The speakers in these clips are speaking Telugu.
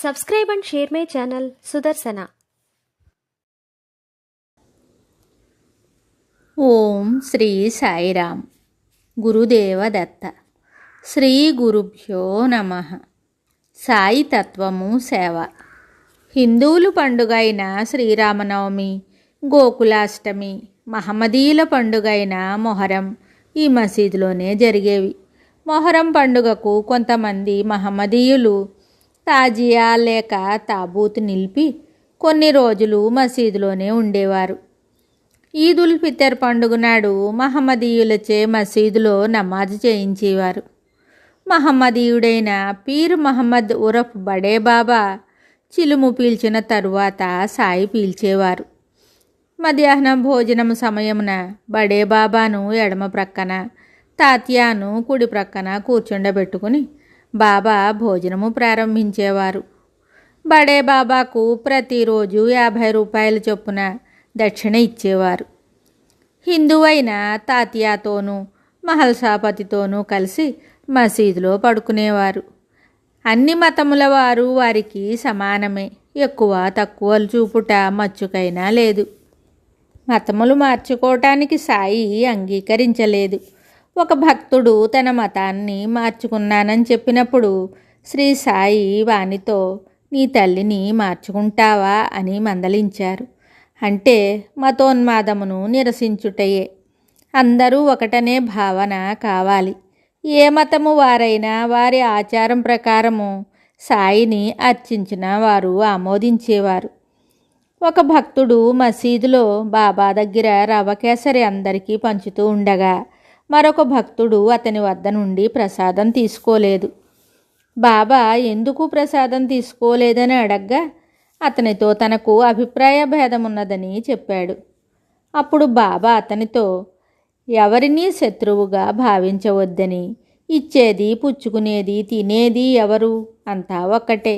Subscribe and share my channel Sudarsana. ఓం శ్రీ సాయిరామ్. గురుదేవ దత్త. శ్రీ గురుభ్యో నమః. సాయి తత్వము సేవ. హిందువుల పండుగ అయిన శ్రీరామనవమి, గోకులాష్టమి, మహమ్మదీయుల పండుగ అయిన మొహరం ఈ మసీదులోనే జరిగేవి. మొహరం పండుగకు కొంతమంది మహమ్మదీయులు తాజియా లేక తాబూత్ నిలిపి కొన్ని రోజులు మసీదులోనే ఉండేవారు. ఈద్ ఉల్ ఫితర్ పండుగ నాడు మహమ్మదీయులచే మసీదులో నమాజు చేయించేవారు. మహమ్మదీయుడైన పీర్ మహమ్మద్ ఉరఫ్ బడే బాబా చిలుము పీల్చిన తరువాత సాయి పీల్చేవారు. మధ్యాహ్నం భోజనం సమయమున బడే బాబాను ఎడమ ప్రక్కన, తాత్యాను కుడి ప్రక్కన కూర్చుండబెట్టుకుని బాబా భోజనము ప్రారంభించేవారు. బడే బాబాకు ప్రతిరోజు 50 రూపాయల చొప్పున దక్షిణ ఇచ్చేవారు. హిందువైన తాత్యాతోనూ మహల్సాపతితోనూ కలిసి మసీదులో పడుకునేవారు. అన్ని మతముల వారు వారికి సమానమే, ఎక్కువ తక్కువలు చూపుట మచ్చుకైనా లేదు. మతములు మార్చుకోవటానికి సాయి అంగీకరించలేదు. ఒక భక్తుడు తన మతాన్ని మార్చుకున్నానని చెప్పినప్పుడు శ్రీ సాయి వానితో నీ తల్లిని మార్చుకుంటావా అని మందలించారు. అంటే మతోన్మాదమును నిరసించుటయే. అందరూ ఒకటనే భావన కావాలి. ఏ మతము వారైనా వారి ఆచారం ప్రకారము సాయిని అర్చించిన వారు ఆమోదించేవారు. ఒక భక్తుడు మసీదులో బాబా దగ్గర రవ కేసరి అందరికీ పంచుతూ ఉండగా మరొక భక్తుడు అతని వద్ద నుండి ప్రసాదం తీసుకోలేదు. బాబా ఎందుకు ప్రసాదం తీసుకోలేదని అడగ్గా అతనితో తనకు అభిప్రాయ భేదమున్నదని చెప్పాడు. అప్పుడు బాబా అతనితో ఎవరినీ శత్రువుగా భావించవద్దని, ఇచ్చేది పుచ్చుకునేది తినేది ఎవరు అంతా ఒక్కటే,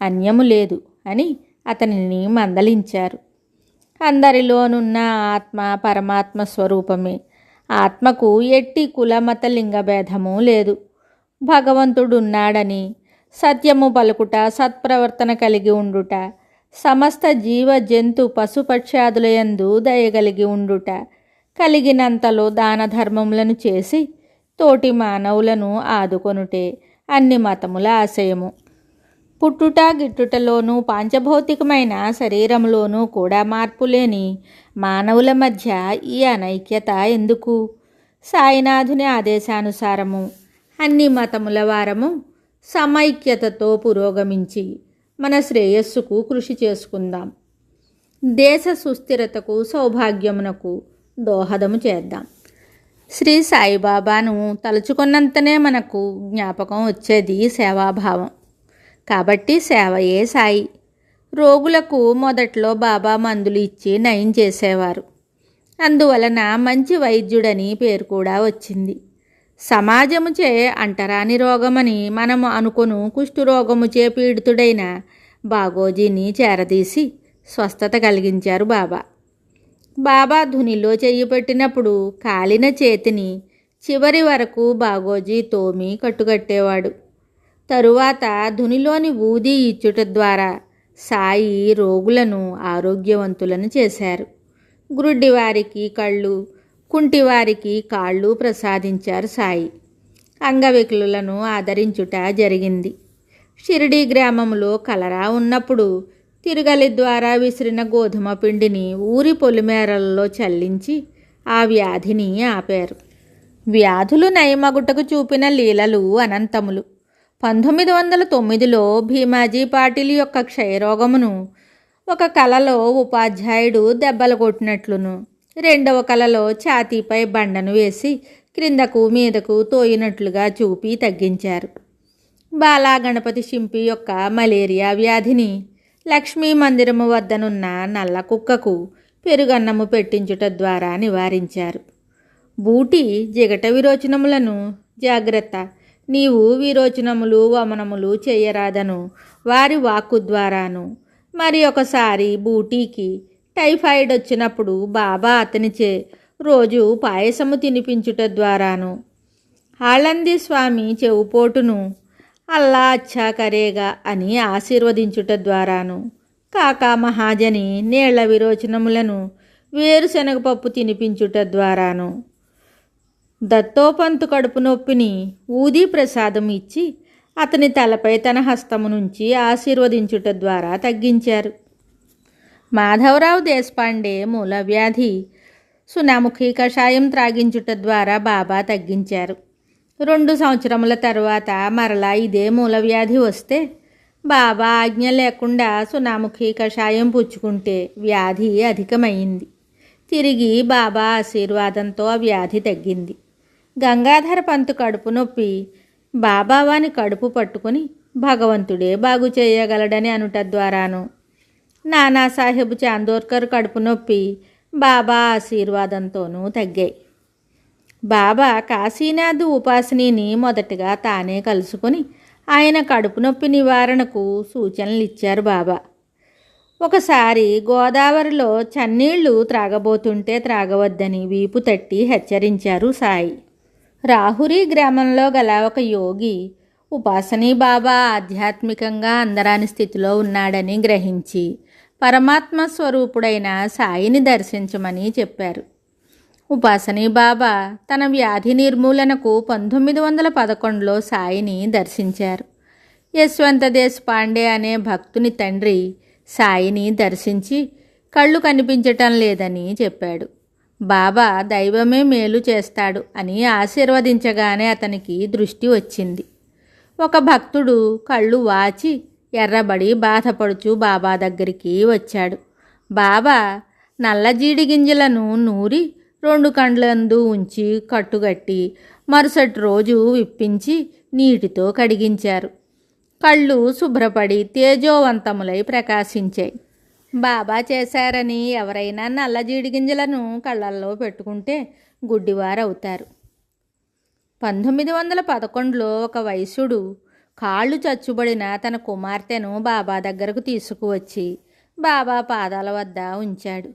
అన్యము లేదు అని అతనిని మందలించారు. అందరిలోనున్న ఆత్మ పరమాత్మ స్వరూపమే. ఆత్మకు ఎట్టి కులమత లింగభేదము లేదు. భగవంతుడున్నాడని, సత్యము పలుకుట, సత్ప్రవర్తన కలిగి ఉండుట, సమస్త జీవ జంతు పశుపక్ష్యాదులయందు దయగలిగి ఉండుట, కలిగినంతలో దాన ధర్మములను చేసి తోటి మానవులను ఆదుకొనుటే అన్ని మతముల ఆశయము. పుట్టుట గిట్టుటలోనూ పాంచభౌతికమైన శరీరంలోనూ కూడా మార్పులేని మానవుల మధ్య ఈ అనైక్యత ఎందుకు? సాయినాథుని ఆదేశానుసారము అన్ని మతముల వారము సమైక్యతతో పురోగమించి మన శ్రేయస్సుకు కృషి చేసుకుందాం. దేశ సుస్థిరతకు సౌభాగ్యమునకు దోహదము చేద్దాం. శ్రీ సాయిబాబాను తలుచుకున్నంతనే మనకు జ్ఞాపకం వచ్చేది సేవాభావం. కాబట్టి సేవయే సాయి. రోగులకు మొదట్లో బాబా మందులు ఇచ్చి నయం చేసేవారు. అందువలన మంచి వైద్యుడని పేరు కూడా వచ్చింది. సమాజముచే అంటరాని రోగమని మనము అనుకొను కుష్ఠురోగముచే పీడితుడైన బాగోజీని చేరదీసి స్వస్థత కలిగించారు బాబా. బాబా ధునిలో చెయ్యి పెట్టినప్పుడు కాలిన చేతిని చివరి వరకు బాగోజీ తోమి కట్టుకట్టేవాడు. తరువాత ధునిలోని ఊది ఇచ్చుట ద్వారా సాయి రోగులను ఆరోగ్యవంతులను చేశారు. గ్రుడ్డివారికి కళ్ళు, కుంటివారికి కాళ్ళు ప్రసాదించారు సాయి. అంగవికలులను ఆదరించుట జరిగింది. షిరిడీ గ్రామంలో కలరా ఉన్నప్పుడు తిరుగలి ద్వారా విసిరిన గోధుమ పిండిని ఊరి పొలిమేరలలో చల్లించి ఆ వ్యాధిని ఆపారు. వ్యాధులు నయమగుటకు చూపిన లీలలు అనంతములు. 1909లో భీమాజీ పాటిల్ యొక్క క్షయరోగమును ఒక కలలో ఉపాధ్యాయుడు దెబ్బలు కొట్టినట్లును, రెండవ కలలో ఛాతీపై బండను వేసి క్రిందకు మీదకు తోయినట్లుగా చూపి తగ్గించారు. బాలా గణపతి షింపి యొక్క మలేరియా వ్యాధిని లక్ష్మీ మందిరము వద్దనున్న నల్ల కుక్కకు పెరుగన్నము పెట్టించుట ద్వారా నివారించారు. బూటి జిగట విరోచనములను జాగ్రత్త, నీవు విరోచనములు వమనములు చేయరాదను వారి వాక్కు ద్వారాను. మరి ఒకసారి బూటీకి టైఫాయిడ్ వచ్చినప్పుడు బాబా అతనిచే రోజు పాయసము తినిపించుట ద్వారాను, ఆళంది స్వామి చెవుపోటును అల్లా అచ్చా కరేగా అని ఆశీర్వదించుట ద్వారాను, కాకా మహాజని నీళ్ల విరోచనములను వేరుశనగపప్పు తినిపించుట ద్వారాను, దత్తోపంతు కడుపు నొప్పిని ఊదీ ప్రసాదం ఇచ్చి అతని తలపై తన హస్తము నుంచి ఆశీర్వదించుట ద్వారా తగ్గించారు. మాధవరావు దేశపాండే మూలవ్యాధి సునాముఖి కషాయం త్రాగించుట ద్వారా బాబా తగ్గించారు. 2 సంవత్సరముల తర్వాత మరలా ఇదే మూలవ్యాధి వస్తే బాబా ఆజ్ఞ లేకుండా సునాముఖి కషాయం పుచ్చుకుంటే వ్యాధి అధికమైంది. తిరిగి బాబా ఆశీర్వాదంతో ఆ వ్యాధి తగ్గింది. గంగాధర పంతు కడుపు నొప్పి బాబా వాని కడుపు పట్టుకుని భగవంతుడే బాగు చేయగలడని అనుట ద్వారాను, నానాసాహెబ్ చాందోర్కర్ కడుపు నొప్పి బాబా ఆశీర్వాదంతోనూ తగ్గాయి. బాబా కాశీనాథ్ ఉపాసనీని మొదటగా తానే కలుసుకొని ఆయన కడుపు నొప్పి నివారణకు సూచనలు ఇచ్చారు బాబా. ఒకసారి గోదావరిలో చన్నీళ్లు త్రాగబోతుంటే త్రాగవద్దని వీపు తట్టి హెచ్చరించారు సాయి. రాహురి గ్రామంలో గల ఒక యోగి ఉపాసనీ బాబా ఆధ్యాత్మికంగా అందరాని స్థితిలో ఉన్నాడని గ్రహించి పరమాత్మ స్వరూపుడైన సాయిని దర్శించమని చెప్పారు. ఉపాసనీ బాబా తన వ్యాధి నిర్మూలనకు 1911లో సాయిని దర్శించారు. యశ్వంత దేశపాండే అనే భక్తుని తండ్రి సాయిని దర్శించి కళ్ళు కనిపించటం లేదని చెప్పాడు. బాబా దైవమే మేలు చేస్తాడు అని ఆశీర్వదించగానే అతనికి దృష్టి వచ్చింది. ఒక భక్తుడు కళ్ళు వాచి ఎర్రబడి బాధపడుచు బాబా దగ్గరికి వచ్చాడు. బాబా నల్ల జీడి గింజలను నూరి 2 కండ్లందు ఉంచి కట్టుగట్టి మరుసటి రోజు విప్పించి నీటితో కడిగించారు. కళ్ళు శుభ్రపడి తేజోవంతములై ప్రకాశించాయి. బాబా చేశారని ఎవరైనా నల్ల జీడి గింజలను కళ్ళల్లో పెట్టుకుంటే గుడ్డివారవుతారు. 1911లో ఒక వైశ్యుడు కాళ్ళు చచ్చుబడిన తన కుమార్తెను బాబా దగ్గరకు తీసుకువచ్చి బాబా పాదాల వద్ద ఉంచాడు.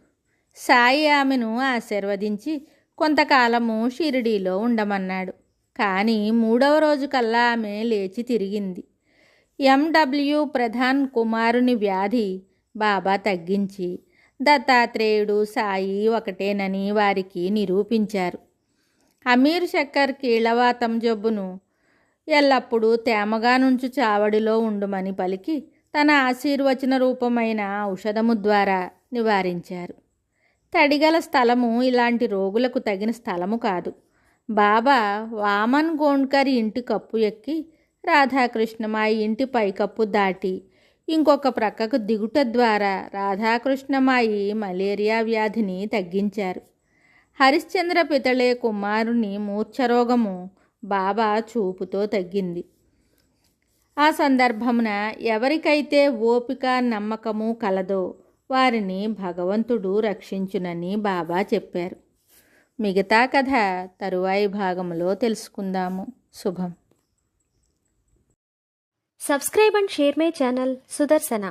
సాయి ఆమెను ఆశీర్వదించి కొంతకాలము షిరిడీలో ఉండమన్నాడు. కానీ 3వ రోజు కల్లా ఆమె లేచి తిరిగింది. ఎండబ్ల్యూ ప్రధాన్ కుమారుని వ్యాధి బాబా తగ్గించి దత్తాత్రేయుడు సాయి ఒకటేనని వారికి నిరూపించారు. అమీర్ శక్కర్ కీళ్లవాతం జబ్బును ఎల్లప్పుడూ తేమగా నుంచి చావడిలో ఉండుమని పలికి తన ఆశీర్వచన రూపమైన ఔషధము ద్వారా నివారించారు. తడిగల స్థలము ఇలాంటి రోగులకు తగిన స్థలము కాదు. బాబా వామన్ గోండ్కర్ ఇంటి కప్పు ఎక్కి రాధాకృష్ణమాయి ఇంటి పైకప్పు దాటి ఇంకొక ప్రక్కకు దిగుట ద్వారా రాధాకృష్ణమాయి మలేరియా వ్యాధిని తగ్గించారు. హరిశ్చంద్ర పితళే కుమారుని మూర్ఛరోగము బాబా చూపుతో తగ్గింది. ఆ సందర్భమున ఎవరికైతే ఓపిక నమ్మకము కలదో వారిని భగవంతుడు రక్షించునని బాబా చెప్పారు. మిగతా కథ తరువాయి భాగంలో తెలుసుకుందాము. శుభం. Subscribe and share my channel Sudarsana.